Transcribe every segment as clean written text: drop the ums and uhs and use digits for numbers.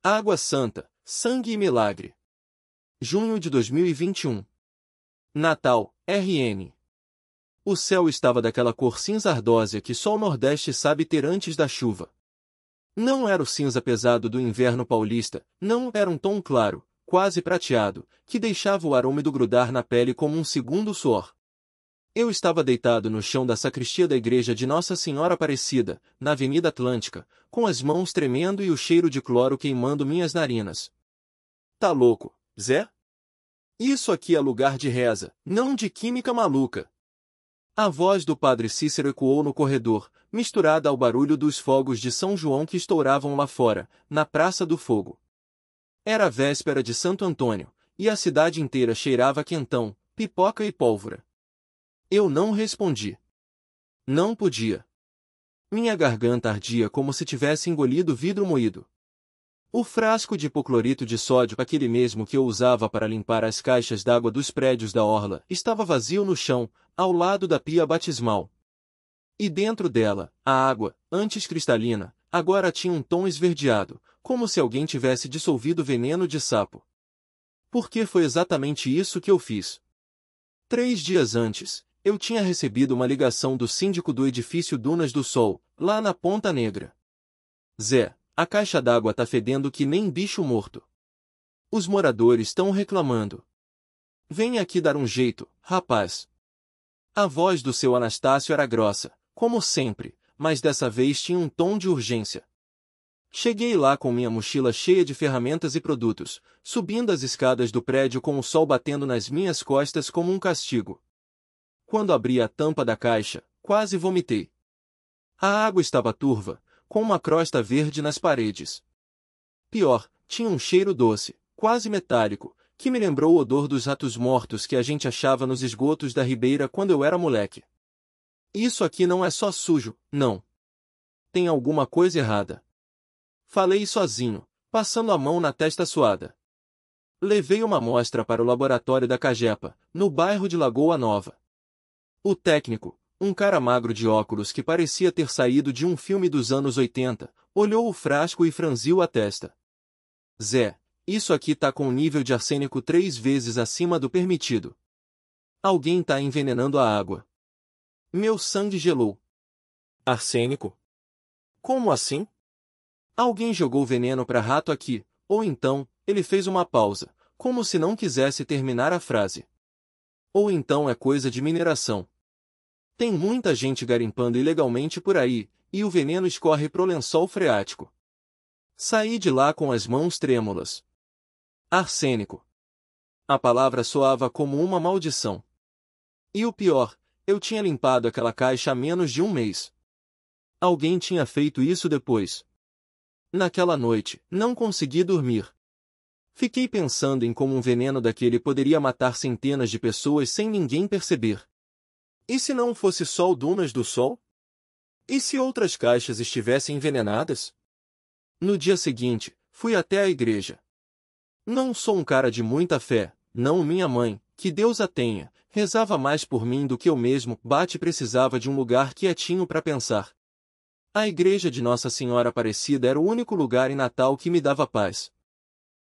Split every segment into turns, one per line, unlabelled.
Água Santa, Sangue e Milagre. Junho de 2021. Natal, RN. O céu estava daquela cor cinza ardósia que só o Nordeste sabe ter antes da chuva. Não era o cinza pesado do inverno paulista, não era um tom claro, quase prateado, que deixava o ar úmido grudar na pele como um segundo suor. Eu estava deitado no chão da sacristia da igreja de Nossa Senhora Aparecida, na Avenida Atlântica, com as mãos tremendo e o cheiro de cloro queimando minhas narinas. Tá louco, Zé? Isso aqui é lugar de reza, não de química maluca. A voz do padre Cícero ecoou no corredor, misturada ao barulho dos fogos de São João que estouravam lá fora, na Praça do Fogo. Era a véspera de Santo Antônio, e a cidade inteira cheirava quentão, pipoca e pólvora. Eu não respondi. Não podia. Minha garganta ardia como se tivesse engolido vidro moído. O frasco de hipoclorito de sódio, aquele mesmo que eu usava para limpar as caixas d'água dos prédios da orla, estava vazio no chão, ao lado da pia batismal. E dentro dela, a água, antes cristalina, agora tinha um tom esverdeado, como se alguém tivesse dissolvido veneno de sapo. Porque foi exatamente isso que eu fiz. 3 dias antes, eu tinha recebido uma ligação do síndico do edifício Dunas do Sol, lá na Ponta Negra. Zé, a caixa d'água tá fedendo que nem bicho morto. Os moradores estão reclamando. Vem aqui dar um jeito, rapaz. A voz do seu Anastácio era grossa, como sempre, mas dessa vez tinha um tom de urgência. Cheguei lá com minha mochila cheia de ferramentas e produtos, subindo as escadas do prédio com o sol batendo nas minhas costas como um castigo. Quando abri a tampa da caixa, quase vomitei. A água estava turva, com uma crosta verde nas paredes. Pior, tinha um cheiro doce, quase metálico, que me lembrou o odor dos ratos mortos que a gente achava nos esgotos da Ribeira quando eu era moleque. Isso aqui não é só sujo, não. Tem alguma coisa errada. Falei sozinho, passando a mão na testa suada. Levei uma amostra para o laboratório da Cagepa, no bairro de Lagoa Nova. O técnico, um cara magro de óculos que parecia ter saído de um filme dos anos 80, olhou o frasco e franziu a testa. Zé, isso aqui tá com um nível de arsênico 3 vezes acima do permitido. Alguém tá envenenando a água. Meu sangue gelou. Arsênico? Como assim? Alguém jogou veneno para rato aqui, ou então, ele fez uma pausa, como se não quisesse terminar a frase. Ou então é coisa de mineração. Tem muita gente garimpando ilegalmente por aí, e o veneno escorre pro lençol freático. Saí de lá com as mãos trêmulas. Arsênico. A palavra soava como uma maldição. E o pior, eu tinha limpado aquela caixa há menos de um mês. Alguém tinha feito isso depois. Naquela noite, não consegui dormir. Fiquei pensando em como um veneno daquele poderia matar centenas de pessoas sem ninguém perceber. E se não fosse só o Dunas do Sol? E se outras caixas estivessem envenenadas? No dia seguinte, fui até a igreja. Não sou um cara de muita fé, não minha mãe, que Deus a tenha, rezava mais por mim do que eu mesmo, precisava de um lugar quietinho para pensar. A igreja de Nossa Senhora Aparecida era o único lugar em Natal que me dava paz.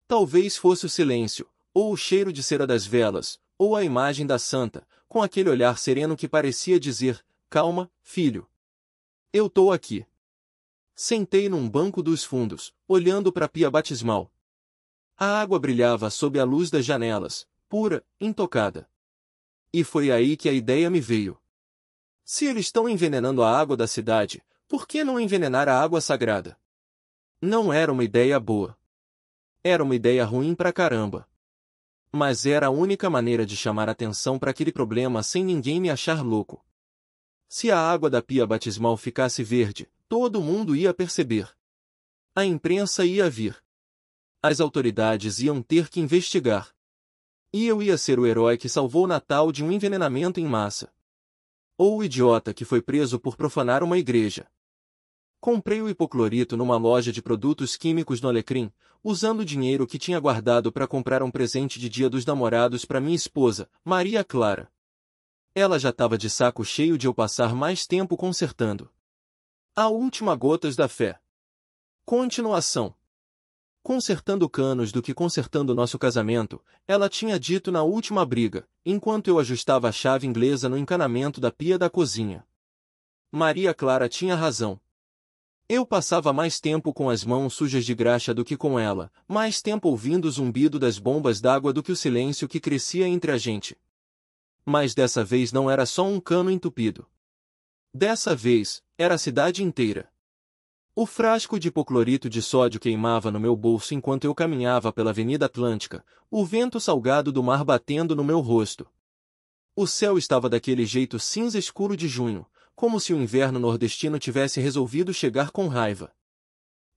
Talvez fosse o silêncio, ou o cheiro de cera das velas, ou a imagem da santa, com aquele olhar sereno que parecia dizer, calma, filho. Eu tô aqui. Sentei num banco dos fundos, olhando para a pia batismal. A água brilhava sob a luz das janelas, pura, intocada. E foi aí que a ideia me veio. Se eles estão envenenando a água da cidade, por que não envenenar a água sagrada? Não era uma ideia boa. Era uma ideia ruim pra caramba. Mas era a única maneira de chamar atenção para aquele problema sem ninguém me achar louco. Se a água da pia batismal ficasse verde, todo mundo ia perceber. A imprensa ia vir. As autoridades iam ter que investigar. E eu ia ser o herói que salvou Natal de um envenenamento em massa. Ou o idiota que foi preso por profanar uma igreja. Comprei o hipoclorito numa loja de produtos químicos no Alecrim, usando o dinheiro que tinha guardado para comprar um presente de Dia dos Namorados para minha esposa, Maria Clara. Ela já estava de saco cheio de eu passar mais tempo consertando. A última gotas da fé. Continuação. consertando canos do que consertando nosso casamento, ela tinha dito na última briga, enquanto eu ajustava a chave inglesa no encanamento da pia da cozinha. Maria Clara tinha razão. Eu passava mais tempo com as mãos sujas de graxa do que com ela, mais tempo ouvindo o zumbido das bombas d'água do que o silêncio que crescia entre a gente. Mas dessa vez não era só um cano entupido. Dessa vez, era a cidade inteira. O frasco de hipoclorito de sódio queimava no meu bolso enquanto eu caminhava pela Avenida Atlântica, o vento salgado do mar batendo no meu rosto. O céu estava daquele jeito cinza escuro de junho, como se o inverno nordestino tivesse resolvido chegar com raiva.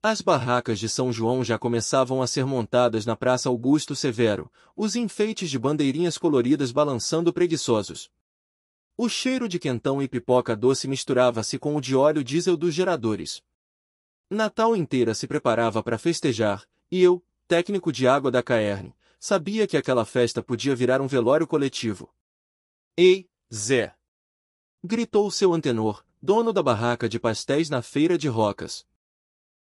As barracas de São João já começavam a ser montadas na Praça Augusto Severo, os enfeites de bandeirinhas coloridas balançando preguiçosos. O cheiro de quentão e pipoca doce misturava-se com o de óleo diesel dos geradores. Natal inteira se preparava para festejar, e eu, técnico de água da Caerne, sabia que aquela festa podia virar um velório coletivo. Ei, Zé! Gritou seu antenor, dono da barraca de pastéis na feira de Rocas.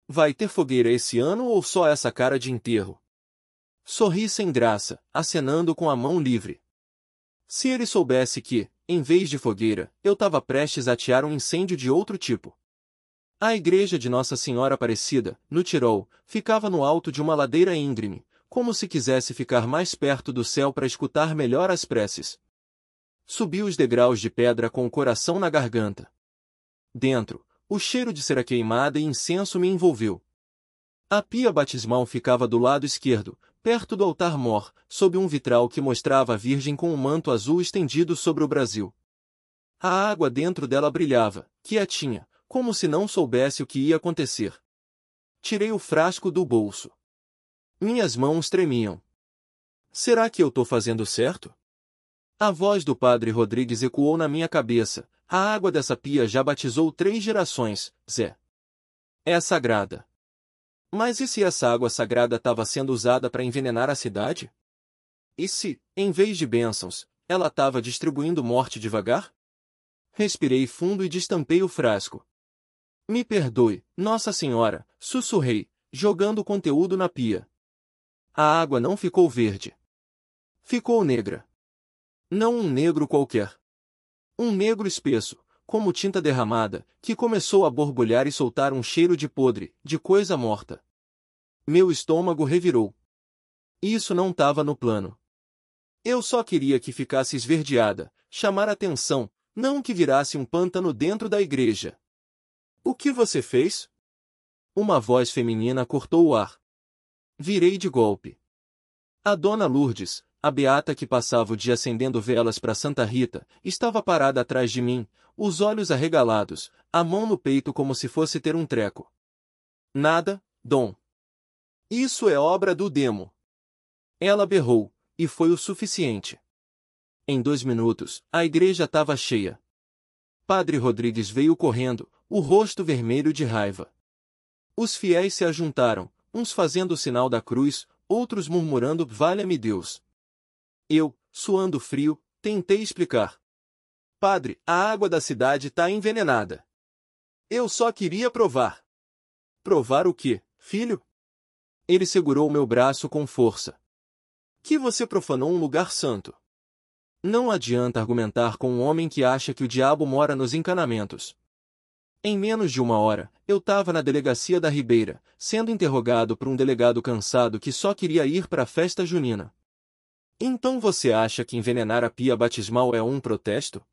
Vai ter fogueira esse ano ou só essa cara de enterro? Sorri sem graça, acenando com a mão livre. Se ele soubesse que, em vez de fogueira, eu estava prestes a atear um incêndio de outro tipo. A igreja de Nossa Senhora Aparecida, no Tirol, ficava no alto de uma ladeira íngreme, como se quisesse ficar mais perto do céu para escutar melhor as preces. Subi os degraus de pedra com o coração na garganta. Dentro, o cheiro de cera queimada e incenso me envolveu. A pia batismal ficava do lado esquerdo, perto do altar-mor, sob um vitral que mostrava a Virgem com um manto azul estendido sobre o Brasil. A água dentro dela brilhava, quietinha, como se não soubesse o que ia acontecer. Tirei o frasco do bolso. Minhas mãos tremiam. Será que eu estou fazendo certo? A voz do padre Rodrigues ecoou na minha cabeça. A água dessa pia já batizou 3 gerações, Zé. É sagrada. Mas e se essa água sagrada estava sendo usada para envenenar a cidade? E se, em vez de bênçãos, ela estava distribuindo morte devagar? Respirei fundo e destampei o frasco. Me perdoe, Nossa Senhora, sussurrei, jogando o conteúdo na pia. A água não ficou verde. Ficou negra. Não um negro qualquer. Um negro espesso, como tinta derramada, que começou a borbulhar e soltar um cheiro de podre, de coisa morta. Meu estômago revirou. Isso não estava no plano. Eu só queria que ficasse esverdeada, chamar atenção, não que virasse um pântano dentro da igreja. O que você fez? Uma voz feminina cortou o ar. Virei de golpe. A dona Lourdes, a beata que passava o dia acendendo velas para Santa Rita, estava parada atrás de mim, os olhos arregalados, a mão no peito como se fosse ter um treco. Nada, Dom. Isso é obra do demo. Ela berrou, e foi o suficiente. Em 2 minutos, a igreja estava cheia. Padre Rodrigues veio correndo, o rosto vermelho de raiva. Os fiéis se ajuntaram, uns fazendo o sinal da cruz, outros murmurando "Valha-me Deus". Eu, suando frio, tentei explicar. Padre, a água da cidade está envenenada. Eu só queria provar. Provar o quê, filho? Ele segurou meu braço com força. Que você profanou um lugar santo. Não adianta argumentar com um homem que acha que o diabo mora nos encanamentos. Em menos de 1 hora, eu estava na delegacia da Ribeira, sendo interrogado por um delegado cansado que só queria ir para a festa junina. Então você acha que envenenar a pia batismal é um protesto?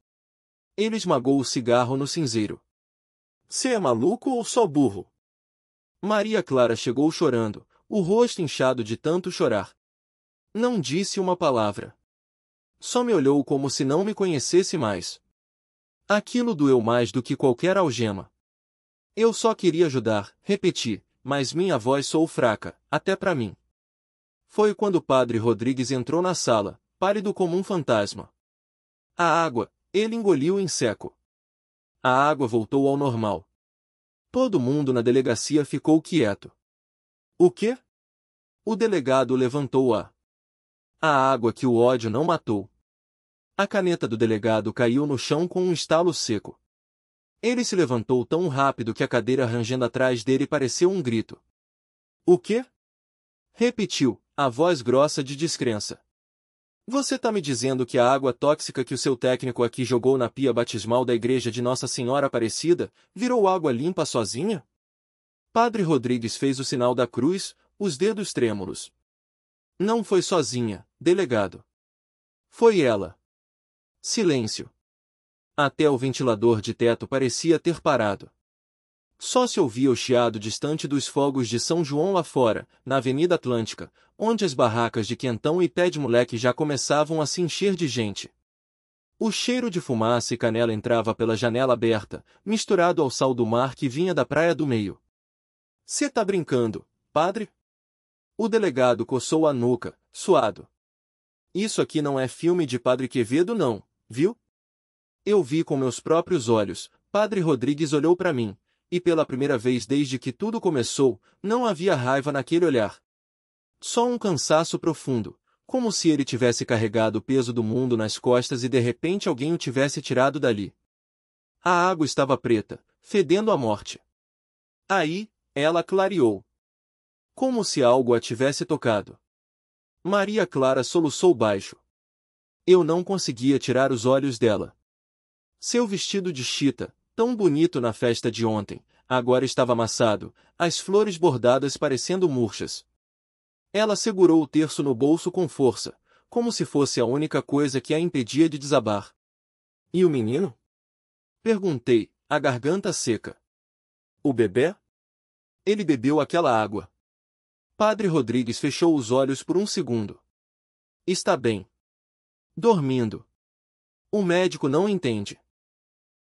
Ele esmagou o cigarro no cinzeiro. Você é maluco ou só burro? Maria Clara chegou chorando, o rosto inchado de tanto chorar. Não disse uma palavra. Só me olhou como se não me conhecesse mais. Aquilo doeu mais do que qualquer algema. Eu só queria ajudar, repeti, mas minha voz soou fraca, até para mim. Foi quando o padre Rodrigues entrou na sala, pálido como um fantasma. A água, ele engoliu em seco. A água voltou ao normal. Todo mundo na delegacia ficou quieto. O quê? O delegado levantou-a. A água que o ódio não matou. A caneta do delegado caiu no chão com um estalo seco. Ele se levantou tão rápido que a cadeira rangendo atrás dele pareceu um grito. O quê? Repetiu, a voz grossa de descrença. Você tá me dizendo que a água tóxica que o seu técnico aqui jogou na pia batismal da igreja de Nossa Senhora Aparecida virou água limpa sozinha? Padre Rodrigues fez o sinal da cruz, os dedos trêmulos. Não foi sozinha, delegado. Foi ela. Silêncio. Até o ventilador de teto parecia ter parado. Só se ouvia o chiado distante dos fogos de São João lá fora, na Avenida Atlântica, onde as barracas de quentão e pé de moleque já começavam a se encher de gente. O cheiro de fumaça e canela entrava pela janela aberta, misturado ao sal do mar que vinha da praia do meio. Cê tá brincando, padre? O delegado coçou a nuca, suado. Isso aqui não é filme de Padre Quevedo não, viu? Eu vi com meus próprios olhos. Padre Rodrigues olhou para mim, e pela primeira vez desde que tudo começou, não havia raiva naquele olhar. Só um cansaço profundo, como se ele tivesse carregado o peso do mundo nas costas e de repente alguém o tivesse tirado dali. A água estava preta, fedendo a morte. Aí, ela clareou. Como se algo a tivesse tocado. Maria Clara soluçou baixo. Eu não conseguia tirar os olhos dela. Seu vestido de chita, tão bonito na festa de ontem, agora estava amassado, as flores bordadas parecendo murchas. Ela segurou o terço no bolso com força, como se fosse a única coisa que a impedia de desabar. E o menino? Perguntei, a garganta seca. O bebê? Ele bebeu aquela água. Padre Rodrigues fechou os olhos por um segundo. Está bem. Dormindo. O médico não entende.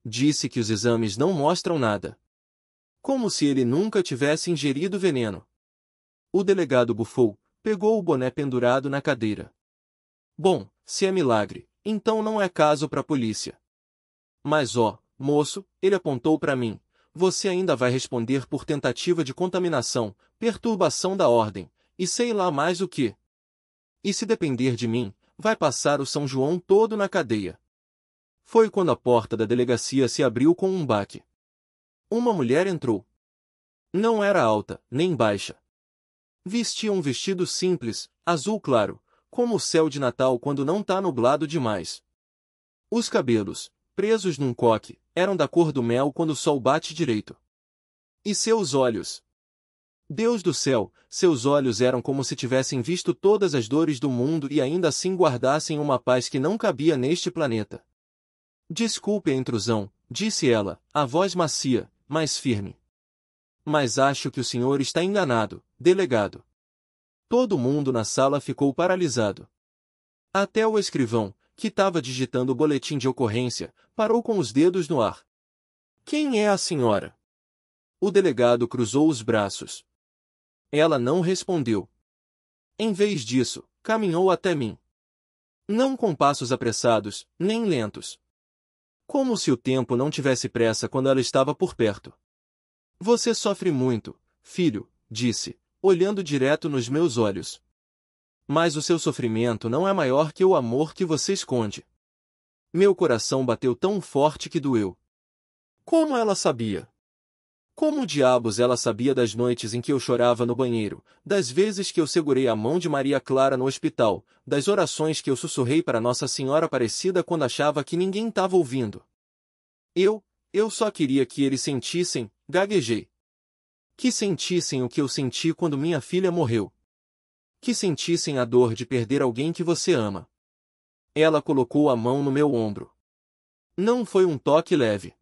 Disse que os exames não mostram nada. Como se ele nunca tivesse ingerido veneno. O delegado bufou, pegou o boné pendurado na cadeira. Bom, se é milagre, então não é caso para a polícia. Mas ó, moço, ele apontou para mim, você ainda vai responder por tentativa de contaminação, perturbação da ordem, e sei lá mais o que. E se depender de mim, vai passar o São João todo na cadeia. Foi quando a porta da delegacia se abriu com um baque. Uma mulher entrou. Não era alta, nem baixa. Vestia um vestido simples, azul claro, como o céu de Natal quando não tá nublado demais. Os cabelos, presos num coque, eram da cor do mel quando o sol bate direito. E seus olhos? Deus do céu, seus olhos eram como se tivessem visto todas as dores do mundo e ainda assim guardassem uma paz que não cabia neste planeta. Desculpe a intrusão, disse ela, a voz macia, mas firme. Mas acho que o senhor está enganado, delegado. Todo mundo na sala ficou paralisado. Até o escrivão, que estava digitando o boletim de ocorrência, parou com os dedos no ar. Quem é a senhora? O delegado cruzou os braços. Ela não respondeu. Em vez disso, caminhou até mim. Não com passos apressados, nem lentos. Como se o tempo não tivesse pressa quando ela estava por perto. Você sofre muito, filho, disse, olhando direto nos meus olhos. Mas o seu sofrimento não é maior que o amor que você esconde. Meu coração bateu tão forte que doeu. Como ela sabia? Como diabos ela sabia das noites em que eu chorava no banheiro, das vezes que eu segurei a mão de Maria Clara no hospital, das orações que eu sussurrei para Nossa Senhora Aparecida quando achava que ninguém estava ouvindo? Eu só queria que eles sentissem, gaguejei. Que sentissem o que eu senti quando minha filha morreu. Que sentissem a dor de perder alguém que você ama. Ela colocou a mão no meu ombro. Não foi um toque leve.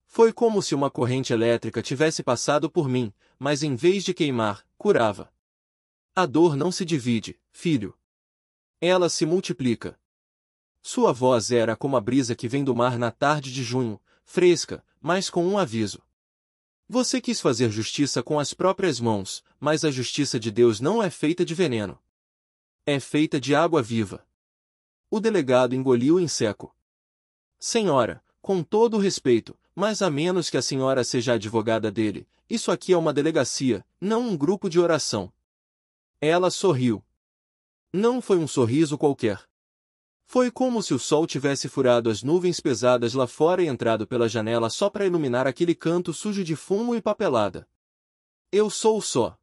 Foi como se uma corrente elétrica tivesse passado por mim, mas em vez de queimar, curava. A dor não se divide, filho. Ela se multiplica. Sua voz era como a brisa que vem do mar na tarde de junho, fresca, mas com um aviso. Você quis fazer justiça com as próprias mãos, mas a justiça de Deus não é feita de veneno. É feita de água viva. O delegado engoliu em seco. Senhora, com todo o respeito, mas a menos que a senhora seja a advogada dele, isso aqui é uma delegacia, não um grupo de oração. Ela sorriu. Não foi um sorriso qualquer. Foi como se o sol tivesse furado as nuvens pesadas lá fora e entrado pela janela só para iluminar aquele canto sujo de fumo e papelada. Eu sou só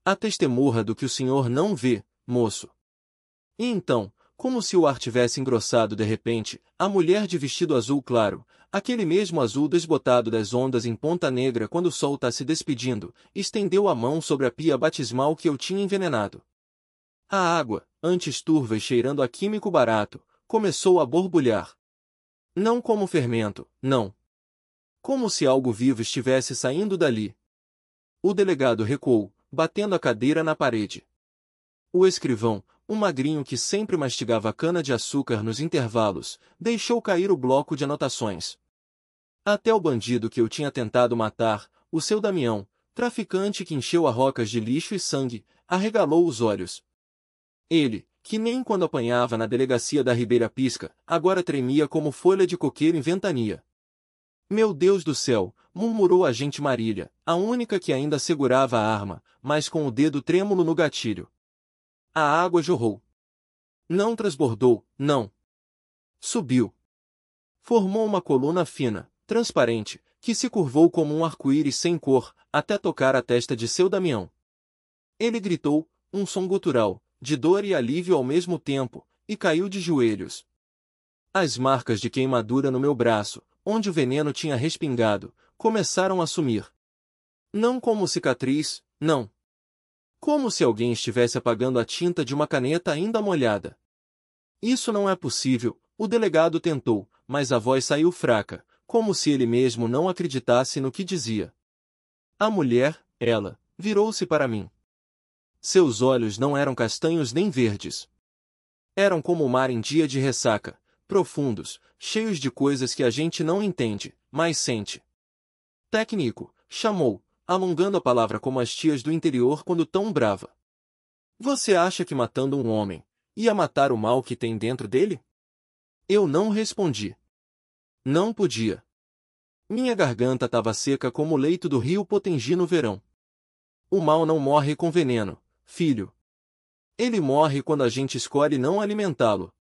A testemunha do que o senhor não vê, moço. E então, como se o ar tivesse engrossado de repente, a mulher de vestido azul claro, aquele mesmo azul desbotado das ondas em Ponta Negra quando o sol está se despedindo, estendeu a mão sobre a pia batismal que eu tinha envenenado. A água, antes turva e cheirando a químico barato, começou a borbulhar. Não como fermento, não. Como se algo vivo estivesse saindo dali. O delegado recuou, batendo a cadeira na parede. O escrivão, um magrinho que sempre mastigava cana-de-açúcar nos intervalos, deixou cair o bloco de anotações. Até o bandido que eu tinha tentado matar, o seu Damião, traficante que encheu a rocas de lixo e sangue, arregalou os olhos. Ele, que nem quando apanhava na delegacia da Ribeira Pisca, agora tremia como folha de coqueiro em ventania. Meu Deus do céu, murmurou a agente Marília, a única que ainda segurava a arma, mas com o dedo trêmulo no gatilho. A água jorrou. Não transbordou, não. Subiu. Formou uma coluna fina, transparente, que se curvou como um arco-íris sem cor, até tocar a testa de seu Damião. Ele gritou, um som gutural, de dor e alívio ao mesmo tempo, e caiu de joelhos. As marcas de queimadura no meu braço, onde o veneno tinha respingado, começaram a sumir. Não como cicatriz, não. Como se alguém estivesse apagando a tinta de uma caneta ainda molhada. Isso não é possível, o delegado tentou, mas a voz saiu fraca, como se ele mesmo não acreditasse no que dizia. A mulher, ela, virou-se para mim. Seus olhos não eram castanhos nem verdes. Eram como o mar em dia de ressaca, profundos, cheios de coisas que a gente não entende, mas sente. Técnico, chamou, alongando a palavra como as tias do interior quando tão brava. Você acha que matando um homem, ia matar o mal que tem dentro dele? Eu não respondi. Não podia. Minha garganta estava seca como o leito do rio Potengi no verão. O mal não morre com veneno, filho. Ele morre quando a gente escolhe não alimentá-lo.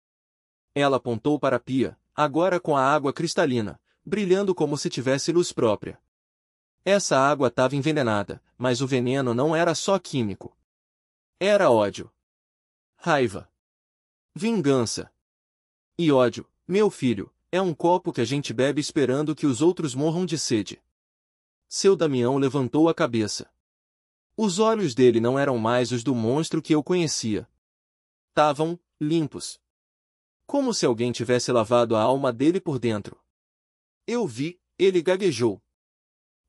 Ela apontou para a pia, agora com a água cristalina, brilhando como se tivesse luz própria. Essa água estava envenenada, mas o veneno não era só químico. Era ódio. Raiva. Vingança. E ódio, meu filho, é um copo que a gente bebe esperando que os outros morram de sede. Seu Damião levantou a cabeça. Os olhos dele não eram mais os do monstro que eu conhecia. Estavam limpos. Como se alguém tivesse lavado a alma dele por dentro. Eu vi, ele gaguejou.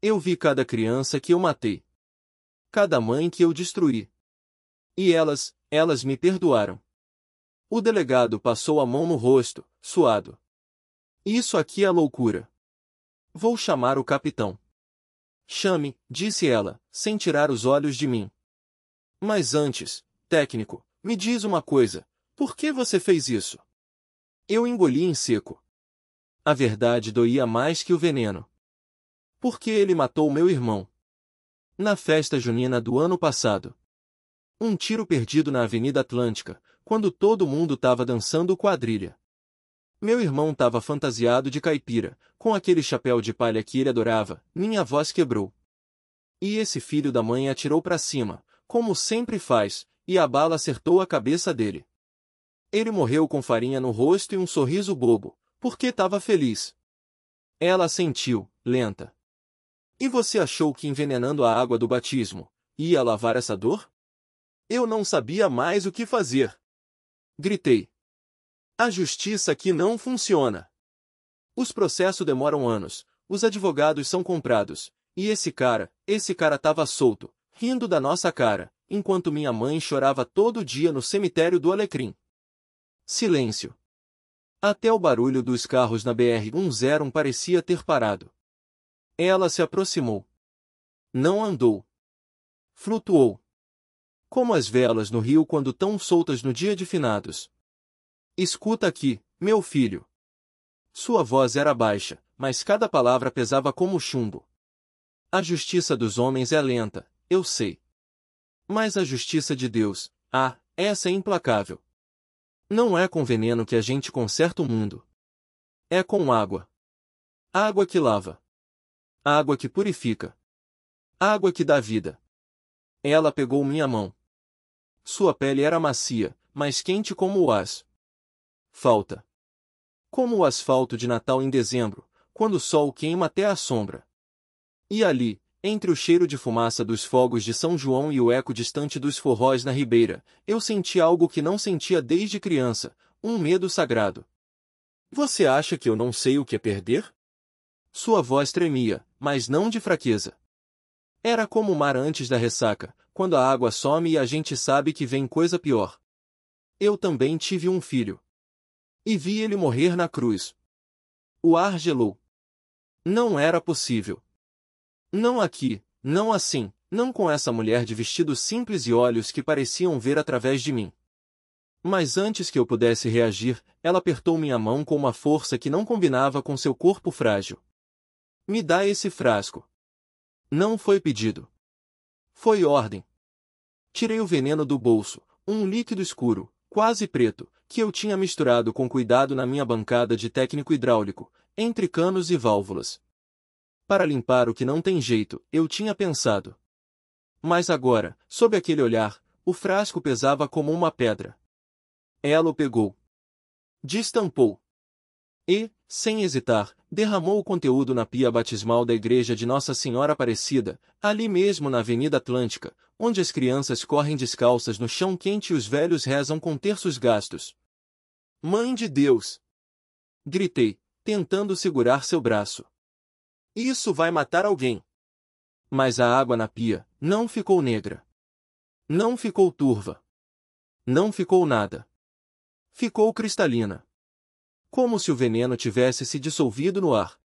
Eu vi cada criança que eu matei. Cada mãe que eu destruí. E elas me perdoaram. O delegado passou a mão no rosto, suado. Isso aqui é loucura. Vou chamar o capitão. Chame, disse ela, sem tirar os olhos de mim. Mas antes, técnico, me diz uma coisa, por que você fez isso? Eu engoli em seco. A verdade doía mais que o veneno. Por que ele matou meu irmão? Na festa junina do ano passado. Um tiro perdido na Avenida Atlântica, quando todo mundo estava dançando quadrilha. Meu irmão estava fantasiado de caipira, com aquele chapéu de palha que ele adorava, minha voz quebrou. E esse filho da mãe atirou para cima, como sempre faz, e a bala acertou a cabeça dele. Ele morreu com farinha no rosto e um sorriso bobo, porque estava feliz. Ela sentiu, lenta. E você achou que envenenando a água do batismo, ia lavar essa dor? Eu não sabia mais o que fazer. Gritei. A justiça aqui não funciona. Os processos demoram anos, os advogados são comprados, e esse cara tava solto, rindo da nossa cara, enquanto minha mãe chorava todo dia no cemitério do Alecrim. Silêncio. Até o barulho dos carros na BR-101 parecia ter parado. Ela se aproximou. Não andou. Flutuou. Como as velas no rio quando tão soltas no dia de finados. Escuta aqui, meu filho. Sua voz era baixa, mas cada palavra pesava como chumbo. A justiça dos homens é lenta, eu sei. Mas a justiça de Deus, essa é implacável. Não é com veneno que a gente conserta o mundo. É com água. Água que lava. Água que purifica. Água que dá vida. Ela pegou minha mão. Sua pele era macia, mas quente como o asfalto. Como o asfalto de Natal em dezembro, quando o sol queima até a sombra. E ali, entre o cheiro de fumaça dos fogos de São João e o eco distante dos forróis na ribeira, eu senti algo que não sentia desde criança, um medo sagrado. Você acha que eu não sei o que é perder? Sua voz tremia, mas não de fraqueza. Era como o mar antes da ressaca, quando a água some e a gente sabe que vem coisa pior. Eu também tive um filho. E vi ele morrer na cruz. O ar gelou. Não era possível. Não aqui, não assim, não com essa mulher de vestido simples e olhos que pareciam ver através de mim. Mas antes que eu pudesse reagir, ela apertou minha mão com uma força que não combinava com seu corpo frágil. Me dá esse frasco. Não foi pedido. Foi ordem. Tirei o veneno do bolso, um líquido escuro, quase preto, que eu tinha misturado com cuidado na minha bancada de técnico hidráulico, entre canos e válvulas. Para limpar o que não tem jeito, eu tinha pensado. Mas agora, sob aquele olhar, o frasco pesava como uma pedra. Ela o pegou. Destampou. E, sem hesitar, derramou o conteúdo na pia batismal da igreja de Nossa Senhora Aparecida, ali mesmo na Avenida Atlântica, onde as crianças correm descalças no chão quente e os velhos rezam com terços gastos. Mãe de Deus! Gritei, tentando segurar seu braço. Isso vai matar alguém. Mas a água na pia não ficou negra. Não ficou turva. Não ficou nada. Ficou cristalina. Como se o veneno tivesse se dissolvido no ar.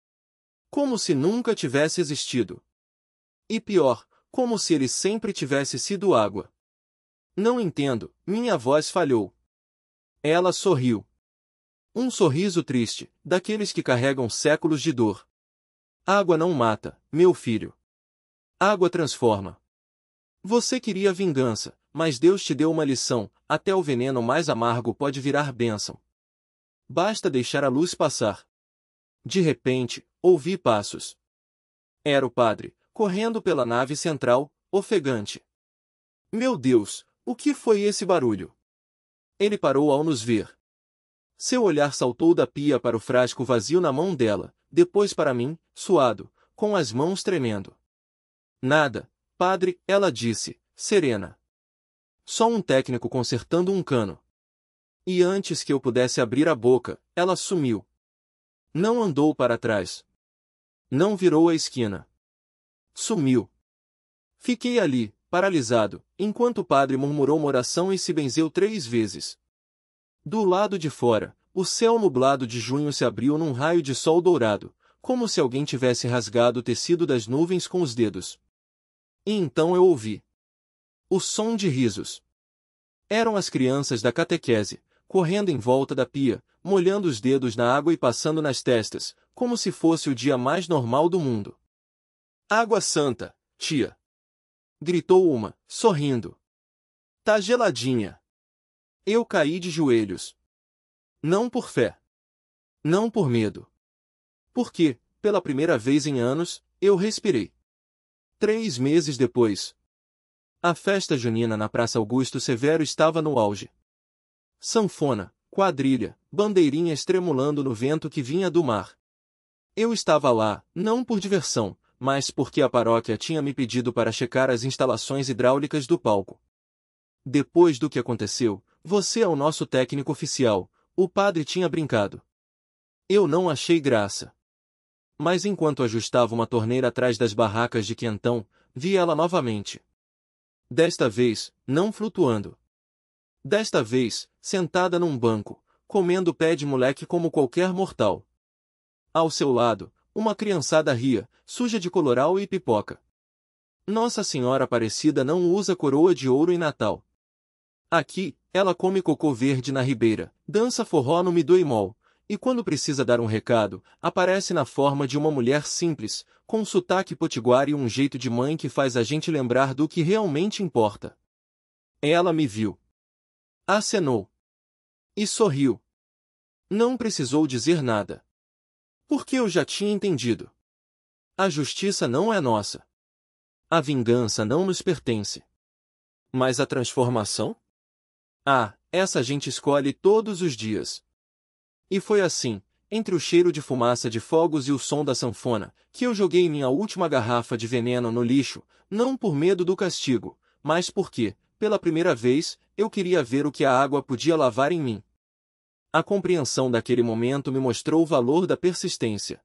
Como se nunca tivesse existido. E pior, como se ele sempre tivesse sido água. Não entendo, minha voz falhou. Ela sorriu. Um sorriso triste, daqueles que carregam séculos de dor. Água não mata, meu filho. Água transforma. Você queria vingança, mas Deus te deu uma lição, até o veneno mais amargo pode virar bênção. Basta deixar a luz passar. De repente, ouvi passos. Era o padre, correndo pela nave central, ofegante. Meu Deus, o que foi esse barulho? Ele parou ao nos ver. Seu olhar saltou da pia para o frasco vazio na mão dela, depois para mim, suado, com as mãos tremendo. Nada, padre, ela disse, serena. Só um técnico consertando um cano. E antes que eu pudesse abrir a boca, ela sumiu. Não andou para trás. Não virou a esquina. Sumiu. Fiquei ali, paralisado, enquanto o padre murmurou uma oração e se benzeu 3 vezes. Do lado de fora, o céu nublado de junho se abriu num raio de sol dourado, como se alguém tivesse rasgado o tecido das nuvens com os dedos. E então eu ouvi o som de risos. Eram as crianças da catequese, correndo em volta da pia, molhando os dedos na água e passando nas testas, como se fosse o dia mais normal do mundo. Água santa, tia! Gritou uma, sorrindo. Tá geladinha. Eu caí de joelhos. Não por fé. Não por medo. Porque, pela primeira vez em anos, eu respirei. 3 meses depois. A festa junina na Praça Augusto Severo estava no auge. Sanfona, quadrilha, bandeirinhas tremulando no vento que vinha do mar. Eu estava lá, não por diversão, mas porque a paróquia tinha me pedido para checar as instalações hidráulicas do palco. Depois do que aconteceu, você é o nosso técnico oficial, o padre tinha brincado. Eu não achei graça. Mas enquanto ajustava uma torneira atrás das barracas de quentão, vi ela novamente. Desta vez, não flutuando. Desta vez, sentada num banco, comendo pé de moleque como qualquer mortal. Ao seu lado, uma criançada ria, suja de coloral e pipoca. Nossa Senhora Aparecida não usa coroa de ouro em Natal. Aqui, ela come cocô verde na ribeira, dança forró no Midoimol, e quando precisa dar um recado, aparece na forma de uma mulher simples, com um sotaque potiguar e um jeito de mãe que faz a gente lembrar do que realmente importa. Ela me viu. Acenou. E sorriu. Não precisou dizer nada. Porque eu já tinha entendido. A justiça não é nossa. A vingança não nos pertence. Mas a transformação? Ah, essa a gente escolhe todos os dias. E foi assim, entre o cheiro de fumaça de fogos e o som da sanfona, que eu joguei minha última garrafa de veneno no lixo, não por medo do castigo, mas porque, pela primeira vez, eu queria ver o que a água podia lavar em mim. A compreensão daquele momento me mostrou o valor da persistência.